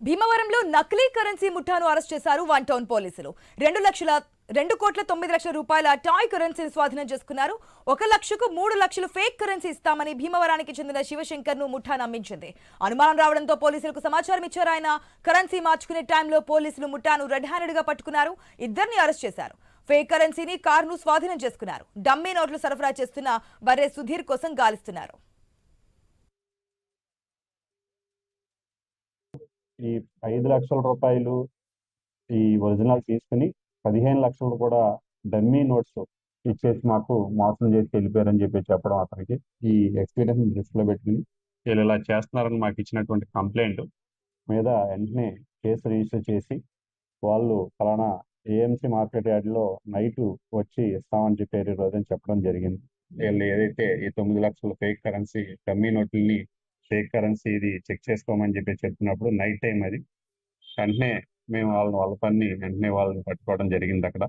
భీమవరంలో నకిలీ currency ముఠాను arrest చేశారు వన్ టౌన్ పోలీసులు. 2,9,00,000 రూపాయల టాయ్ కరెన్సీని స్వాధీనం చేసుకున్నారు. 1,00,000కు 3,00,000 ఫేక్ కరెన్సీ ఇస్తామని భీమవరానికి చెందిన శివశంకర్ ను ముఠా నమ్మించింది. అనుమానం రావడంతో పోలీసులకు సమాచారం ఇచ్చారు. ఆయన కరెన్సీ మార్చుకునే టైంలో పోలీసులు ముఠాను రెడ్ హ్యాండెడ్ గా పట్టుకున్నారు. ఇద్దరిని అరెస్ట్ చేశారు. ఫేక్ కరెన్సీని కారును స్వాధీనం చేసుకున్నారు. డమ్మీ నోట్లు సరఫరా చేస్తున్న బర్రె సుధీర్ కోసం గాలిస్తున్నారు. ఈ 5,00,000 రూపాయలు ఈ ఒరిజినల్ తీసుకుని 15 లక్షలు కూడా డమ్మీ నోట్స్ ఇచ్చేసి మాకు మోసం చేసి వెళ్ళిపోయారని చెప్పి చెప్పడం అతనికి ఈ ఎక్స్పీరియన్స్ దృష్టిలో పెట్టుకుని వీళ్ళు ఇలా చేస్తున్నారని మాకు ఇచ్చినటువంటి కంప్లైంట్ మీద వెంటనే కేసు రిజిస్టర్ చేసి వాళ్ళు ఫలానా ఏఎంసీ మార్కెట్ యార్డ్లో నైట్ వచ్చి ఇస్తామని చెప్పారు ఈ రోజని చెప్పడం జరిగింది. వీళ్ళు ఏదైతే ఈ 9 లక్షల ఫేక్ కరెన్సీ డమ్మీ నోట్లని ఫేక్ కరెన్సీ ఇది చెక్ చేసుకోమని చెప్పి చెప్పినప్పుడు నైట్ టైం అది వెంటనే మేము వాళ్ళ పని వెంటనే వాళ్ళని పట్టుకోవడం జరిగింది. అక్కడ